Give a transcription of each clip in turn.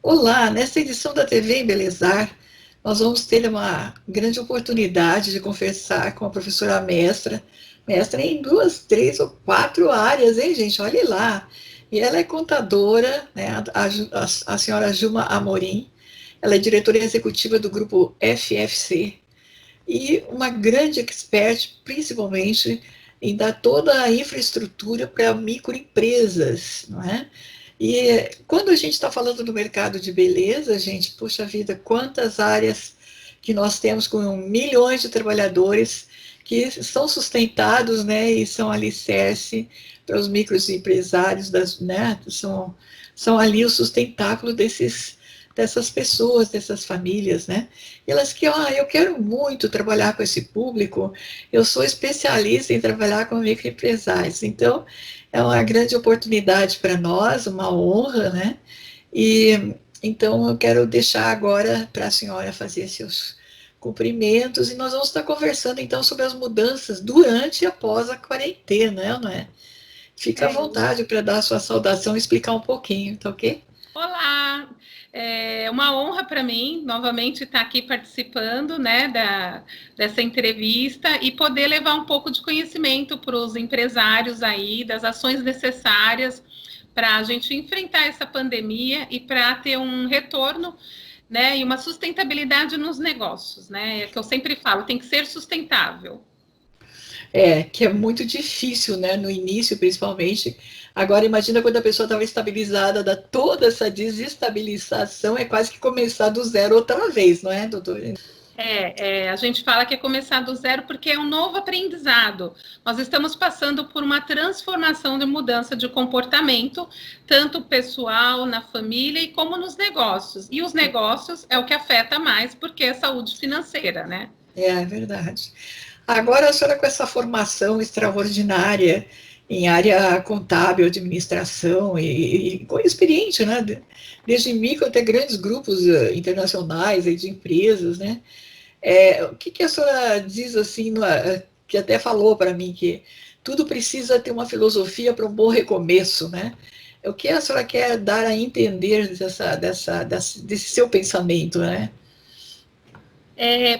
Olá, nessa edição da TV Embelezar, nós vamos ter uma grande oportunidade de conversar com a professora mestra em duas, três ou quatro áreas, hein, gente? Olhe lá. E ela é contadora, né, a senhora Gilma Amorim, ela é diretora executiva do grupo FFC e uma grande expert, principalmente em dar toda a infraestrutura para microempresas, não é? E quando a gente está falando do mercado de beleza, gente, puxa vida, quantas áreas que nós temos com milhões de trabalhadores que são sustentados, né, e são alicerce para os microempresários, né, são ali o sustentáculo dessas pessoas, dessas famílias, né? E elas que, eu quero muito trabalhar com esse público, eu sou especialista em trabalhar com microempresários, então é uma grande oportunidade para nós, uma honra, né? E então eu quero deixar agora para a senhora fazer seus cumprimentos e nós vamos estar conversando então sobre as mudanças durante e após a quarentena, não é? Fica à É vontade para dar a sua saudação e explicar um pouquinho, tá ok? Olá, é uma honra para mim novamente estar aqui participando, né, dessa entrevista e poder levar um pouco de conhecimento para os empresários aí, das ações necessárias para a gente enfrentar essa pandemia e para ter um retorno, né, e uma sustentabilidade nos negócios, né, é que eu sempre falo, tem que ser sustentável. Que é muito difícil, né? No início, principalmente. Agora, imagina quando a pessoa estava estabilizada, dá toda essa desestabilização, é quase que começar do zero outra vez, não é, doutor? A gente fala que é começar do zero porque é um novo aprendizado. Nós estamos passando por uma transformação de mudança de comportamento, tanto pessoal, na família e como nos negócios. E os negócios é o que afeta mais porque é saúde financeira, né? É verdade. Agora, a senhora com essa formação extraordinária em área contábil, administração e experiente, né? Desde micro até grandes grupos internacionais de empresas, né? O que a senhora diz assim, que até falou para mim que tudo precisa ter uma filosofia para um bom recomeço, né? O que a senhora quer dar a entender desse seu pensamento, né?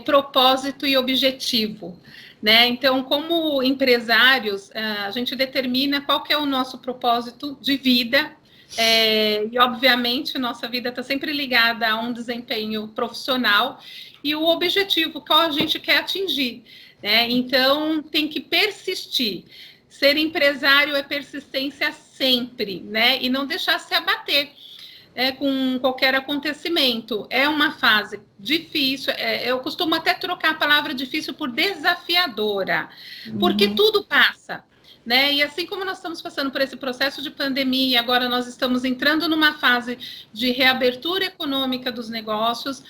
Propósito e objetivo. Né? Então, como empresários, a gente determina qual que é o nosso propósito de vida, e obviamente nossa vida está sempre ligada a um desempenho profissional e o objetivo qual a gente quer atingir. Né? Então, tem que persistir. Ser empresário é persistência sempre, né? E não deixar se abater com qualquer acontecimento. É uma fase difícil, eu costumo até trocar a palavra difícil por desafiadora, porque Uhum. tudo passa. Né? E assim como nós estamos passando por esse processo de pandemia, agora nós estamos entrando numa fase de reabertura econômica dos negócios,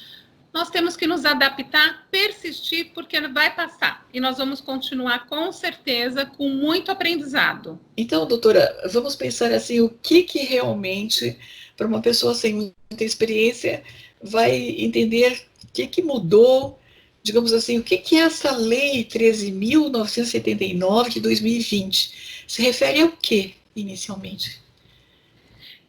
nós temos que nos adaptar, persistir, porque vai passar. E nós vamos continuar, com certeza, com muito aprendizado. Então, doutora, vamos pensar assim, o que realmente, para uma pessoa sem muita experiência, vai entender o que mudou, digamos assim, o que é essa lei 13.979 de 2020? Se refere ao que, inicialmente?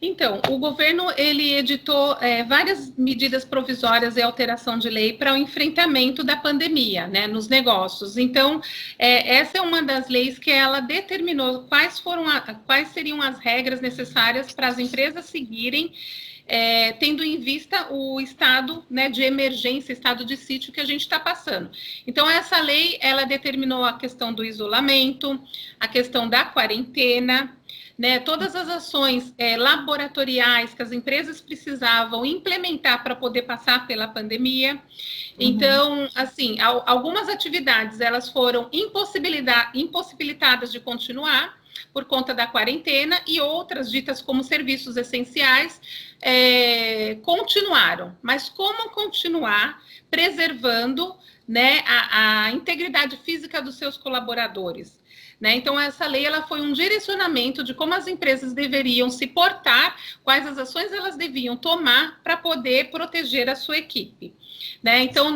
Então, o governo ele editou várias medidas provisórias e alteração de lei para o enfrentamento da pandemia, né, nos negócios. Então, essa é uma das leis que ela determinou quais seriam as regras necessárias para as empresas seguirem, tendo em vista o estado, né, de emergência, estado de sítio que a gente está passando. Então, essa lei ela determinou a questão do isolamento, a questão da quarentena, né, todas as ações laboratoriais que as empresas precisavam implementar para poder passar pela pandemia. Uhum. Então, assim, algumas atividades elas foram impossibilitadas de continuar por conta da quarentena e outras ditas como serviços essenciais continuaram. Mas como continuar preservando, né, a integridade física dos seus colaboradores? Né? Então, essa lei ela foi um direcionamento de como as empresas deveriam se portar, quais as ações elas deviam tomar para poder proteger a sua equipe. Né? Então,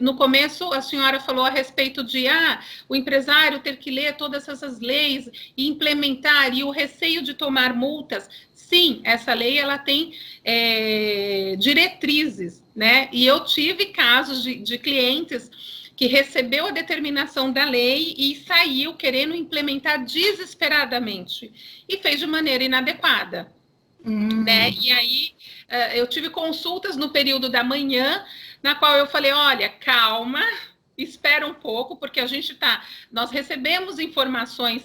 no começo, a senhora falou a respeito de o empresário ter que ler todas essas leis e implementar, e o receio de tomar multas. Sim, essa lei ela tem diretrizes, né? E eu tive casos de clientes que recebeu a determinação da lei e saiu querendo implementar desesperadamente e fez de maneira inadequada, né? E aí eu tive consultas no período da manhã, na qual eu falei, olha, calma, espera um pouco, porque nós recebemos informações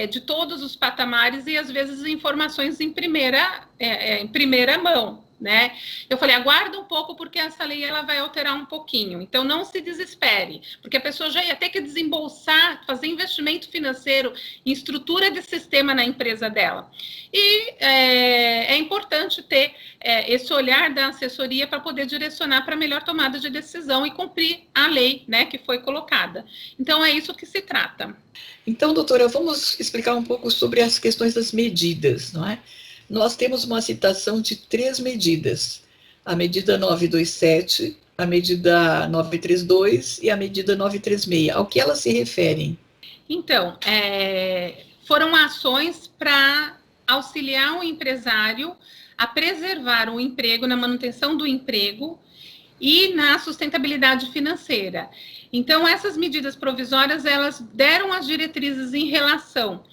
de todos os patamares e às vezes informações em primeira mão, né? Eu falei, aguarda um pouco, porque essa lei ela vai alterar um pouquinho, então não se desespere, porque a pessoa já ia ter que desembolsar, fazer investimento financeiro em estrutura de sistema na empresa dela. E é importante ter esse olhar da assessoria para poder direcionar para a melhor tomada de decisão e cumprir a lei, né, que foi colocada. Então, é isso que se trata. Então, doutora, vamos explicar um pouco sobre as questões das medidas, não é? Nós temos uma citação de 3 medidas: a medida 927, a medida 932 e a medida 936. Ao que elas se referem? Então, foram ações para auxiliar o empresário a preservar o emprego, na manutenção do emprego e na sustentabilidade financeira. Então, essas medidas provisórias, elas deram as diretrizes em relação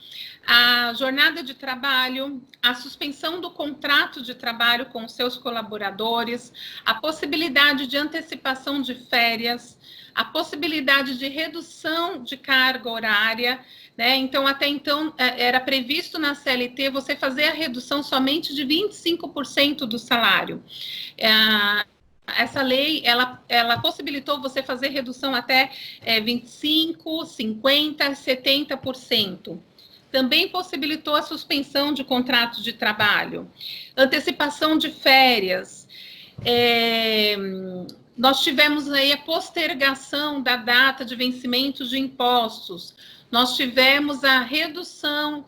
à jornada de trabalho, à suspensão do contrato de trabalho com seus colaboradores, a possibilidade de antecipação de férias, a possibilidade de redução de carga horária, né? Então, até então, era previsto na CLT você fazer a redução somente de 25% do salário. Essa lei, ela possibilitou você fazer redução até 25%, 50%, 70%. Também possibilitou a suspensão de contratos de trabalho, antecipação de férias. Nós tivemos aí a postergação da data de vencimento de impostos. Nós tivemos a redução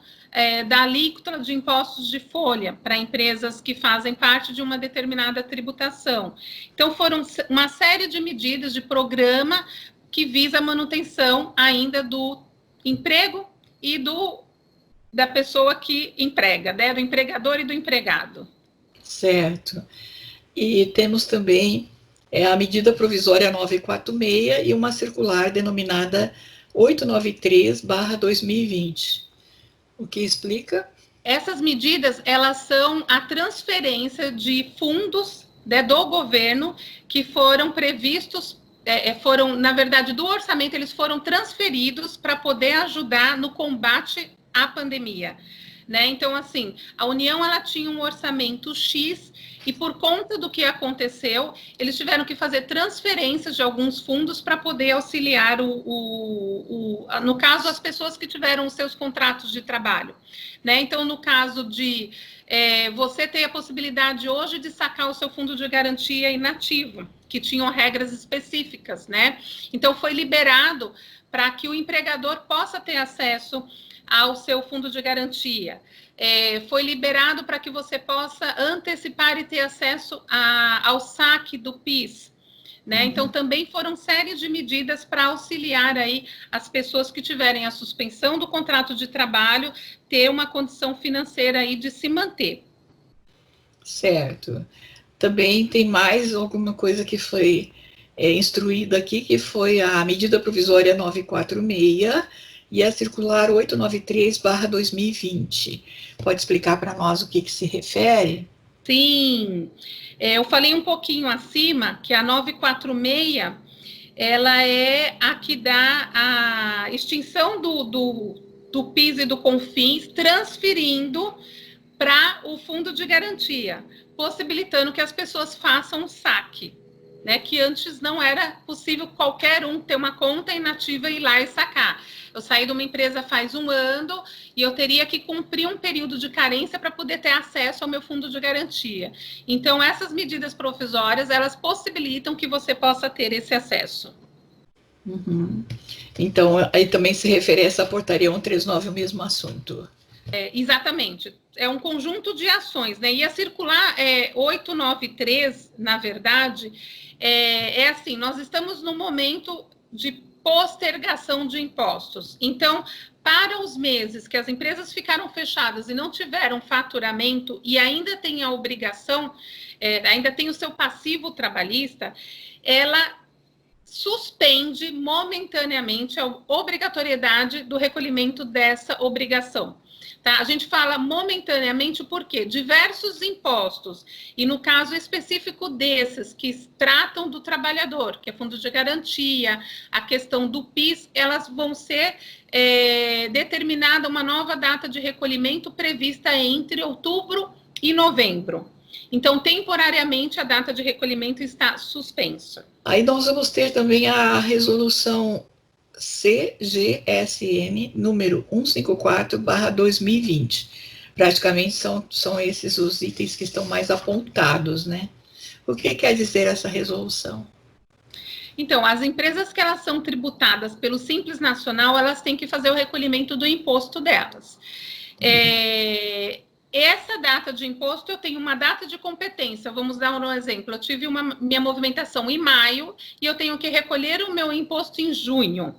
da alíquota de impostos de folha para empresas que fazem parte de uma determinada tributação. Então, foram uma série de medidas de programa que visa a manutenção ainda do emprego e da pessoa que emprega, né? Do empregador e do empregado. Certo. E temos também a medida provisória 946 e uma circular denominada 893/2020. O que explica? Essas medidas, elas são a transferência de fundos, né, do governo que foram previstos, na verdade, do orçamento, eles foram transferidos para poder ajudar no combate à pandemia, né? Então, assim, a União, ela tinha um orçamento X e, por conta do que aconteceu, eles tiveram que fazer transferências de alguns fundos para poder auxiliar, no caso, as pessoas que tiveram os seus contratos de trabalho, né? Então, no caso de você ter a possibilidade hoje de sacar o seu fundo de garantia inativo, que tinham regras específicas, né? Então, foi liberado para que o empregador possa ter acesso ao seu fundo de garantia. Foi liberado para que você possa antecipar e ter acesso ao saque do PIS, né? Então, também foram série de medidas para auxiliar aí as pessoas que tiverem a suspensão do contrato de trabalho, ter uma condição financeira aí de se manter. Certo. Também tem mais alguma coisa que foi instruída aqui, que foi a medida provisória 946 e a circular 893/2020. Pode explicar para nós o que se refere? Sim, eu falei um pouquinho acima que a 946, ela é a que dá a extinção do PIS e do CONFINS, transferindo para o fundo de garantia, possibilitando que as pessoas façam um saque, né, que antes não era possível qualquer um ter uma conta inativa e ir lá e sacar. Eu saí de uma empresa faz 1 ano e eu teria que cumprir um período de carência para poder ter acesso ao meu fundo de garantia. Então, essas medidas provisórias, elas possibilitam que você possa ter esse acesso. Então, aí também se refere a essa portaria 139, o mesmo assunto. Exatamente. É um conjunto de ações, né? E a circular 893, na verdade, assim, nós estamos no momento de postergação de impostos. Então, para os meses que as empresas ficaram fechadas e não tiveram faturamento e ainda tem a obrigação, ainda tem o seu passivo trabalhista, ela suspende momentaneamente a obrigatoriedade do recolhimento dessa obrigação. Tá? A gente fala momentaneamente porque diversos impostos, e no caso específico desses, que tratam do trabalhador, que é fundo de garantia, a questão do PIS, elas vão ser determinada uma nova data de recolhimento prevista entre outubro e novembro. Então, temporariamente, a data de recolhimento está suspensa. Aí nós vamos ter também a resolução CGSN número 154/2020. Praticamente são esses os itens que estão mais apontados, né? O que quer dizer essa resolução? Então, as empresas que elas são tributadas pelo Simples Nacional, elas têm que fazer o recolhimento do imposto delas. Essa data de imposto, eu tenho uma data de competência. Vamos dar um exemplo. Eu tive minha movimentação em maio e eu tenho que recolher o meu imposto em junho.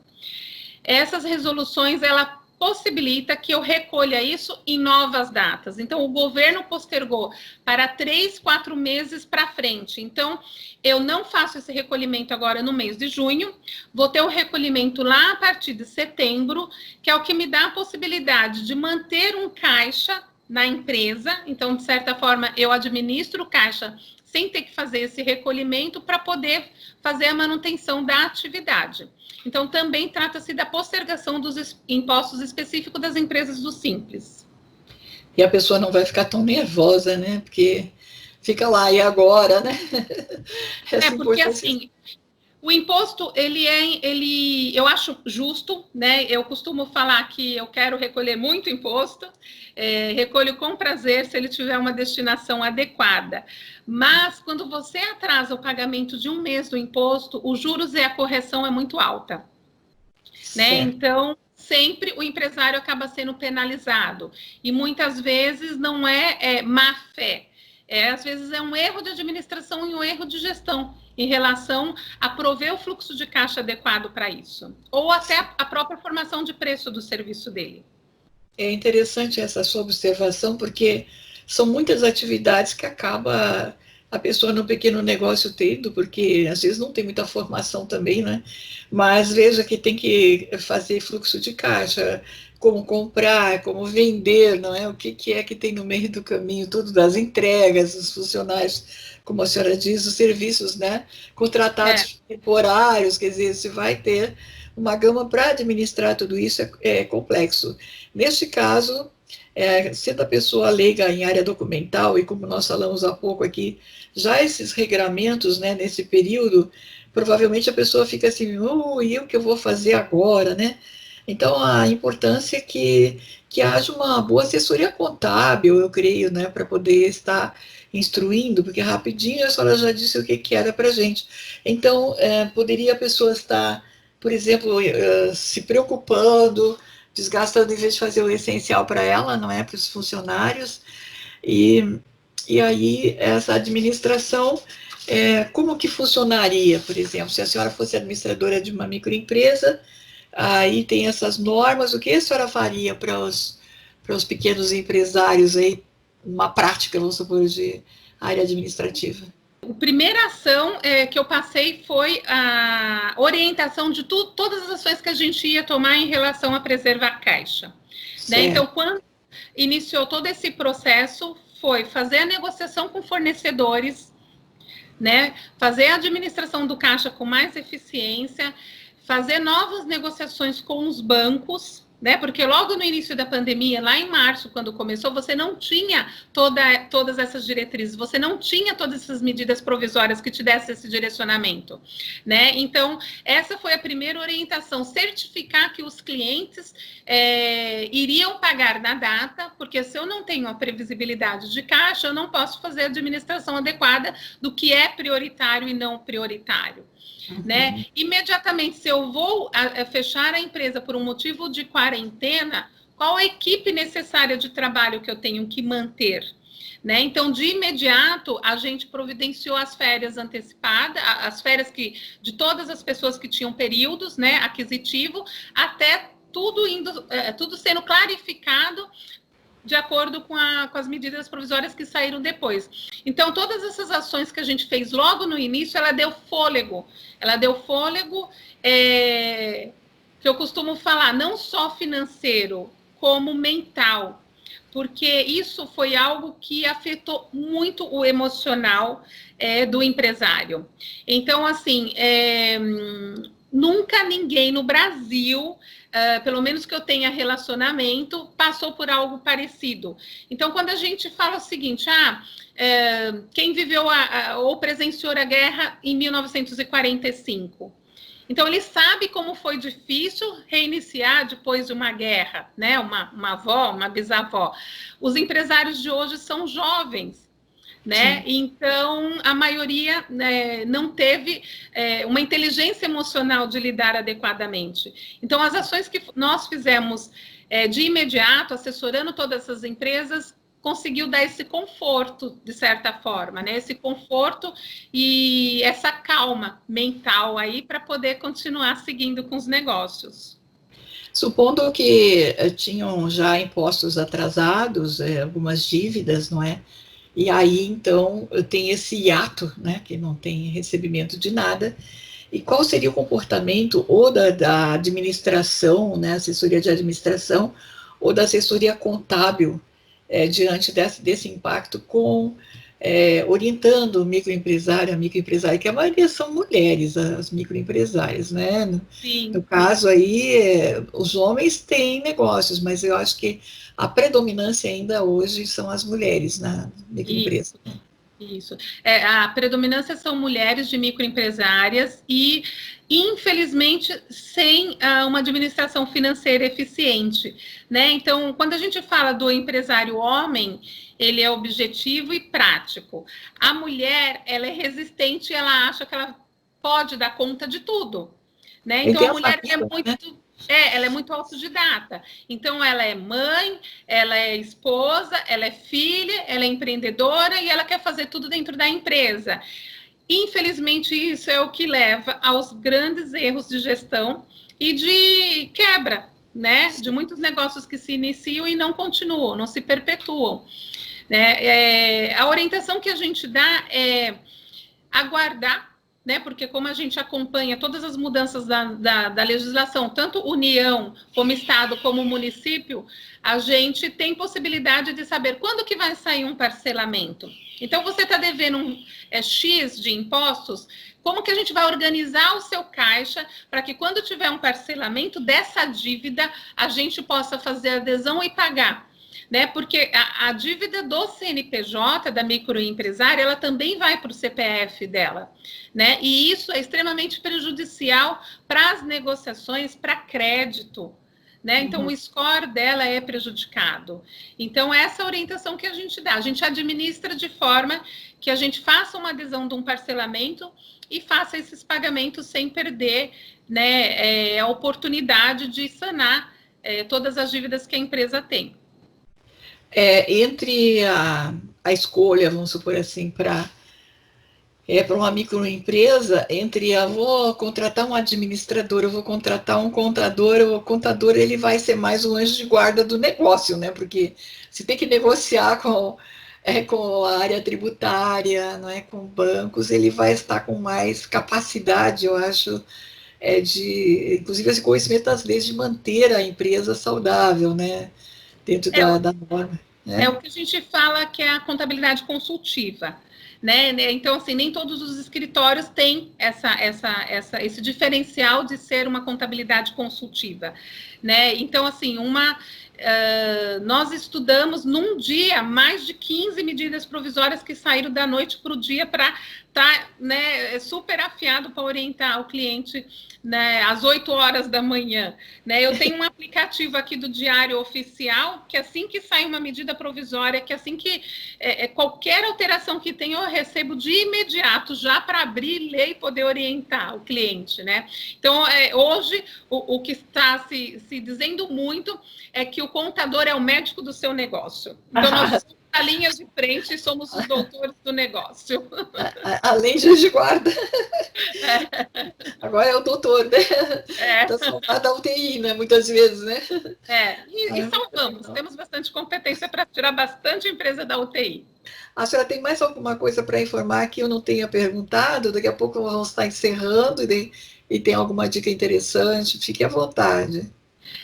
Essas resoluções, ela possibilita que eu recolha isso em novas datas. Então, o governo postergou para 3, 4 meses para frente. Então, eu não faço esse recolhimento agora no mês de junho, vou ter o recolhimento lá a partir de setembro, que é o que me dá a possibilidade de manter um caixa na empresa. Então, de certa forma, eu administro o caixa sem ter que fazer esse recolhimento para poder fazer a manutenção da atividade. Então, também trata-se da postergação dos impostos específicos das empresas do Simples. E a pessoa não vai ficar tão nervosa, né? Porque fica lá, e agora, né? Porque assim, o imposto, eu acho justo, né? Eu costumo falar que eu quero recolher muito imposto, recolho com prazer se ele tiver uma destinação adequada. Mas, quando você atrasa o pagamento de um mês do imposto, os juros e a correção é muito alta, né? Então, sempre o empresário acaba sendo penalizado. E, muitas vezes, não é má fé. Às vezes, é um erro de administração e um erro de gestão em relação a prover o fluxo de caixa adequado para isso. Ou até a própria formação de preço do serviço dele. É interessante essa sua observação, porque são muitas atividades que acaba a pessoa no pequeno negócio tendo, porque às vezes não tem muita formação também, né? Mas veja que tem que fazer fluxo de caixa, como comprar, como vender, não é? O que é que tem no meio do caminho, tudo das entregas, os funcionários, como a senhora diz, os serviços, né? Contratados temporários, quer dizer, se vai ter uma gama para administrar tudo isso é complexo. Neste caso, sendo a pessoa leiga em área documental, e como nós falamos há pouco aqui, já esses regramentos, né, nesse período, provavelmente a pessoa fica assim, e o que eu vou fazer agora, né? Então, a importância é que haja uma boa assessoria contábil, eu creio, né, para poder estar instruindo, porque rapidinho a senhora já disse o que era para a gente. Então, poderia a pessoa estar, por exemplo, se preocupando, desgastando em vez de fazer o essencial para ela, não é, para os funcionários, e aí essa administração, como que funcionaria, por exemplo, se a senhora fosse administradora de uma microempresa, aí tem essas normas, o que a senhora faria para os pequenos empresários aí, uma prática, vamos supor, de área administrativa? A primeira ação que eu passei foi a orientação de todas as ações que a gente ia tomar em relação a preservar a caixa. Né? Então, quando iniciou todo esse processo, foi fazer a negociação com fornecedores, né? Fazer a administração do caixa com mais eficiência, fazer novas negociações com os bancos, né? Porque logo no início da pandemia, lá em março, quando começou, você não tinha todas essas diretrizes, você não tinha todas essas medidas provisórias que te dessem esse direcionamento, né? Então, essa foi a primeira orientação, certificar que os clientes iriam pagar na data, porque se eu não tenho a previsibilidade de caixa, eu não posso fazer a administração adequada do que é prioritário e não prioritário. Né? Imediatamente, se eu vou fechar a empresa por um motivo de quarentena, qual a equipe necessária de trabalho que eu tenho que manter? né? Então, de imediato, a gente providenciou as férias antecipadas, as férias de todas as pessoas que tinham períodos, né, aquisitivo, até tudo sendo clarificado de acordo com as medidas provisórias que saíram depois. Então, todas essas ações que a gente fez logo no início, ela deu fôlego, que eu costumo falar, não só financeiro, como mental, porque isso foi algo que afetou muito o emocional do empresário. Então, assim, nunca ninguém no Brasil, pelo menos que eu tenha relacionamento, passou por algo parecido. Então, quando a gente fala o seguinte, quem viveu ou presenciou a guerra em 1945, então ele sabe como foi difícil reiniciar depois de uma guerra, né? Uma avó, uma bisavó. Os empresários de hoje são jovens, né? Sim. Então, a maioria, né, não teve uma inteligência emocional de lidar adequadamente. Então, as ações que nós fizemos de imediato, assessorando todas essas empresas, conseguiu dar esse conforto, de certa forma, né? Esse conforto e essa calma mental aí para poder continuar seguindo com os negócios. Supondo que tinham já impostos atrasados, algumas dívidas, não é? E aí, então, tem esse hiato, né, que não tem recebimento de nada. E qual seria o comportamento ou da administração, né, assessoria de administração, ou da assessoria contábil diante desse impacto orientando o microempresário, a microempresária, que a maioria são mulheres, as microempresárias, né? Sim. No caso aí, os homens têm negócios, mas eu acho que a predominância ainda hoje são as mulheres na microempresa. Isso. A predominância são mulheres de microempresárias e, infelizmente, sem uma administração financeira eficiente, né? Então, quando a gente fala do empresário homem, ele é objetivo e prático. A mulher, ela é resistente, ela acha que ela pode dar conta de tudo, né? Então, a mulher é muito... né? Ela é muito autodidata. Então, ela é mãe, ela é esposa, ela é filha, ela é empreendedora e ela quer fazer tudo dentro da empresa. Infelizmente, isso é o que leva aos grandes erros de gestão e de quebra, né? De muitos negócios que se iniciam e não continuam, não se perpetuam. Né? A orientação que a gente dá é aguardar, né? Porque como a gente acompanha todas as mudanças da legislação, tanto União, como Estado, como município, a gente tem possibilidade de saber quando que vai sair um parcelamento. Então, você está devendo X de impostos, como que a gente vai organizar o seu caixa para que quando tiver um parcelamento dessa dívida, a gente possa fazer adesão e pagar? Né? Porque a dívida do CNPJ, da microempresária, ela também vai para o CPF dela, né? E isso é extremamente prejudicial para as negociações, para crédito, né? Então, o score dela é prejudicado. Então, essa é a orientação que a gente dá. A gente administra de forma que a gente faça uma adesão de um parcelamento e faça esses pagamentos sem perder, né, a oportunidade de sanar todas as dívidas que a empresa tem. Entre a escolha, vamos supor assim, para uma microempresa, entre vou contratar um administrador, eu vou contratar um contador, o contador ele vai ser mais um anjo de guarda do negócio, né? Porque se tem que negociar com a área tributária, não é, com bancos, ele vai estar com mais capacidade, eu acho, inclusive esse conhecimento das leis de manter a empresa saudável, né? Dentro da norma. Né? É o que a gente fala que é a contabilidade consultiva. Né? Então, assim, nem todos os escritórios têm esse diferencial de ser uma contabilidade consultiva. Né? Então, assim, nós estudamos num dia mais de 15 medidas provisórias que saíram da noite para o dia para estar, né, super afiado para orientar o cliente, né, às 8 horas da manhã. Né? Eu tenho um aplicativo aqui do Diário Oficial, que assim que sai uma medida provisória, que assim que qualquer alteração que tem, eu recebo de imediato, já para abrir, ler e poder orientar o cliente. Né? Então, hoje, o que está se dizendo muito é que o contador é o médico do seu negócio. Então, nós a linha de frente e somos os doutores do negócio. Além de Juiz de Guarda. Agora é o doutor, né? Está salvado da UTI, né? Muitas vezes, né? E salvamos. Temos bastante competência para tirar bastante empresa da UTI. A senhora tem mais alguma coisa para informar que eu não tenha perguntado? Daqui a pouco vamos estar encerrando e tem alguma dica interessante? Fique à vontade.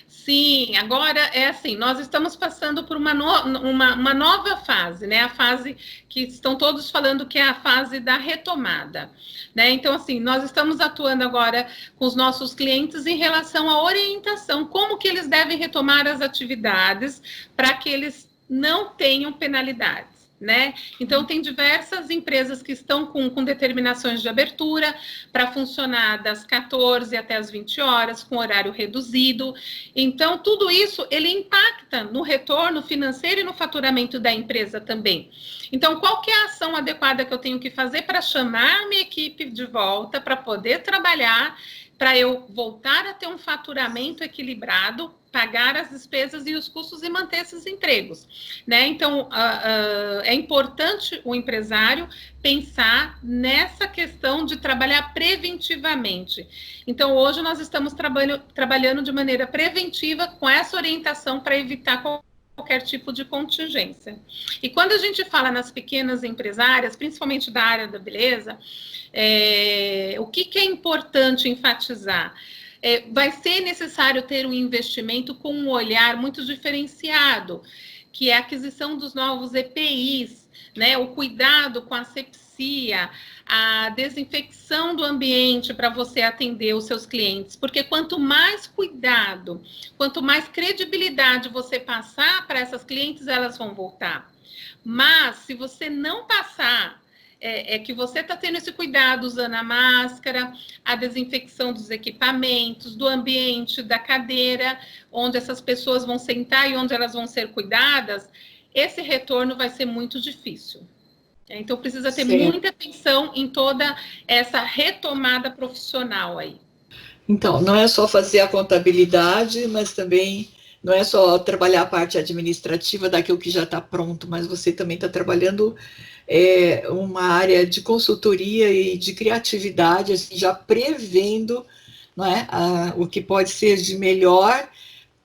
Sim, agora é assim, nós estamos passando por uma nova fase, né? A fase que estão todos falando que é a fase da retomada, né? Então, assim, nós estamos atuando agora com os nossos clientes em relação à orientação, como que eles devem retomar as atividades para que eles não tenham penalidades. Né? Então, tem diversas empresas que estão com determinações de abertura para funcionar das 14 até as 20 horas, com horário reduzido. Então, tudo isso, ele impacta no retorno financeiro e no faturamento da empresa também. Então, qual que é a ação adequada que eu tenho que fazer para chamar minha equipe de volta, para poder trabalhar, para eu voltar a ter um faturamento equilibrado, pagar as despesas e os custos e manter esses empregos, né? Então, é importante o empresário pensar nessa questão de trabalhar preventivamente. Então, hoje nós estamos trabalhando de maneira preventiva com essa orientação para evitar qualquer tipo de contingência. E quando a gente fala nas pequenas empresárias, principalmente da área da beleza, o que é importante enfatizar? Vai ser necessário ter um investimento com um olhar muito diferenciado, que é a aquisição dos novos EPIs, né? O cuidado com a asepsia, a desinfecção do ambiente para você atender os seus clientes, porque quanto mais cuidado, quanto mais credibilidade você passar para essas clientes, elas vão voltar. Mas, se você não passar, que você está tendo esse cuidado usando a máscara, a desinfecção dos equipamentos, do ambiente, da cadeira, onde essas pessoas vão sentar e onde elas vão ser cuidadas, esse retorno vai ser muito difícil. Então, precisa ter muita atenção em toda essa retomada profissional aí. Então, não é só fazer a contabilidade, mas também não é só trabalhar a parte administrativa daquilo que já está pronto, mas você também está trabalhando uma área de consultoria e de criatividade, assim, já prevendo, não é, o que pode ser de melhor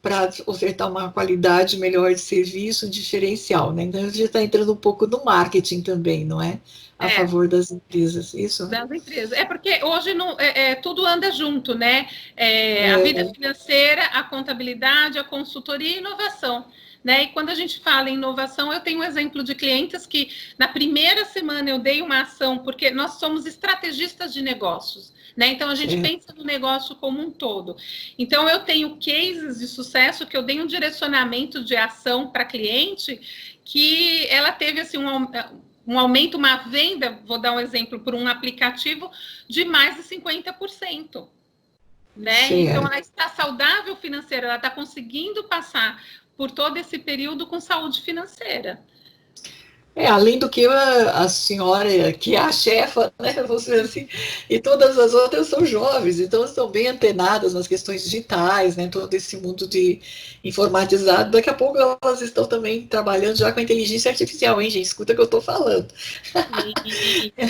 para ofertar uma qualidade melhor de serviço, um diferencial, né? Então, a gente está entrando um pouco no marketing também, não é? A favor das empresas, isso? Das empresas. Porque hoje não, tudo anda junto, né? A vida financeira, a contabilidade, a consultoria e a inovação. Né? E quando a gente fala em inovação, eu tenho um exemplo de clientes que na primeira semana eu dei uma ação, porque nós somos estrategistas de negócios, né? Então a gente pensa no negócio como um todo. Então eu tenho cases de sucesso que eu dei um direcionamento de ação para cliente que ela teve assim um aumento, uma venda, vou dar um exemplo, por um aplicativo de mais de 50%. Né? Então ela está saudável financeira, ela está conseguindo passar por todo esse período com saúde financeira. Além do que a senhora, que é a chefa, né, vamos dizer assim, e todas as outras são jovens, então estão bem antenadas nas questões digitais, né, todo esse mundo de informatizado. Daqui a pouco elas estão também trabalhando já com a inteligência artificial, hein, gente? Escuta o que eu estou falando.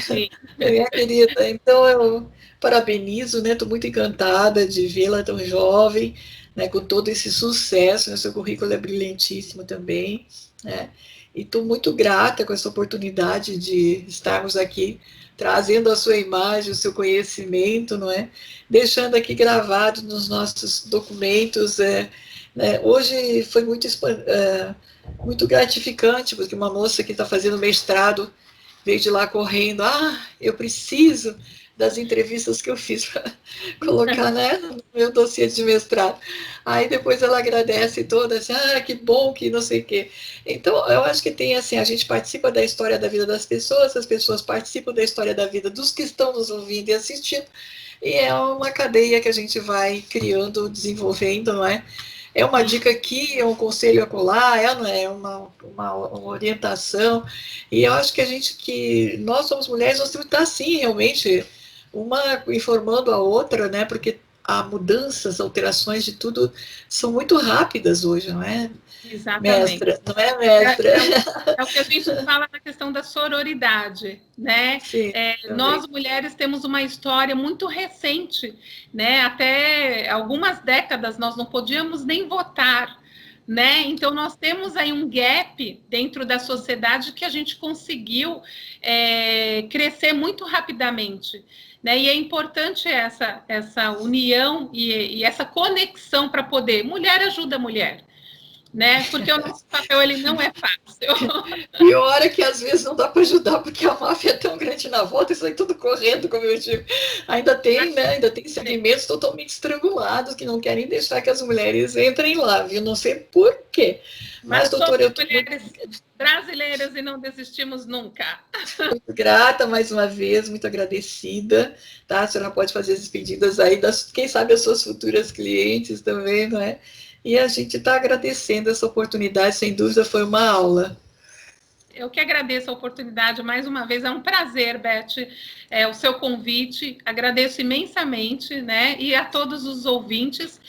Sim. Minha querida, então eu parabenizo, né, estou muito encantada de vê-la tão jovem, né, com todo esse sucesso, né, seu currículo é brilhantíssimo também, né? E estou muito grata com essa oportunidade de estarmos aqui trazendo a sua imagem, o seu conhecimento, não é? Deixando aqui gravado nos nossos documentos. Né? Hoje foi muito gratificante, porque uma moça que está fazendo mestrado veio de lá correndo. Eu preciso das entrevistas que eu fiz para colocar, né, no meu dossiê de mestrado. Aí depois ela agradece toda, assim, que bom, que não sei o quê. Então, eu acho que tem, assim, a gente participa da história da vida das pessoas, as pessoas participam da história da vida dos que estão nos ouvindo e assistindo, e é uma cadeia que a gente vai criando, desenvolvendo, não é? É uma dica aqui, é um conselho acolá, é uma orientação, e eu acho que nós somos mulheres, nós temos que estar, sim, realmente, uma informando a outra, né, porque a mudanças, alterações de tudo são muito rápidas hoje, não é? Exatamente. Mestra, não é, mestra? É o que a gente fala na questão da sororidade, né? Sim, Nós, mulheres, temos uma história muito recente, né? Até algumas décadas nós não podíamos nem votar, né? Então, nós temos aí um gap dentro da sociedade que a gente conseguiu crescer muito rapidamente, né? E é importante essa união e essa conexão para poder. Mulher ajuda mulher, né? Porque o nosso papel ele não é fácil. Pior é que às vezes não dá para ajudar, porque a máfia é tão grande na volta, isso aí tudo correndo, como eu digo. Ainda tem, né? Ainda tem segmentos totalmente estrangulados que não querem deixar que as mulheres entrem lá, viu? Não sei por quê. Mas doutora, somos mulheres brasileiras e não desistimos nunca. Muito grata mais uma vez, muito agradecida, tá? A senhora pode fazer as despedidas aí, quem sabe as suas futuras clientes também, não é? E a gente está agradecendo essa oportunidade, sem dúvida foi uma aula. Eu que agradeço a oportunidade mais uma vez, é um prazer, Beth, o seu convite, agradeço imensamente, né? E a todos os ouvintes.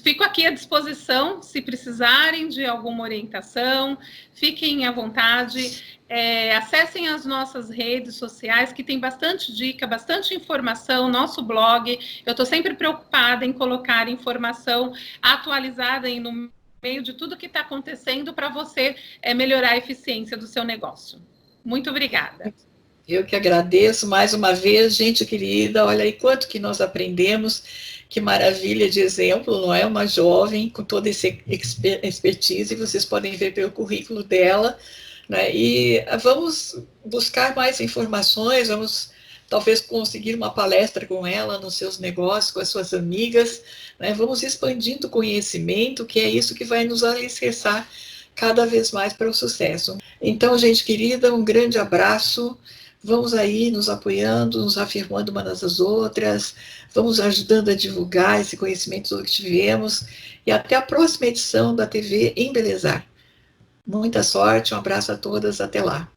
Fico aqui à disposição, se precisarem de alguma orientação, fiquem à vontade, acessem as nossas redes sociais, que tem bastante dica, bastante informação, nosso blog. Eu estou sempre preocupada em colocar informação atualizada no meio de tudo que está acontecendo para você melhorar a eficiência do seu negócio. Muito obrigada. Eu que agradeço mais uma vez, gente querida, olha aí quanto que nós aprendemos, que maravilha de exemplo, não é? Uma jovem com toda essa expertise, vocês podem ver pelo currículo dela, né? E vamos buscar mais informações, vamos talvez conseguir uma palestra com ela nos seus negócios, com as suas amigas, né? Vamos expandindo o conhecimento, que é isso que vai nos alicerçar cada vez mais para o sucesso. Então, gente querida, um grande abraço. Vamos aí nos apoiando, nos afirmando umas nas outras, vamos ajudando a divulgar esse conhecimento que tivemos, e até a próxima edição da TV Embelezar. Muita sorte, um abraço a todas, até lá.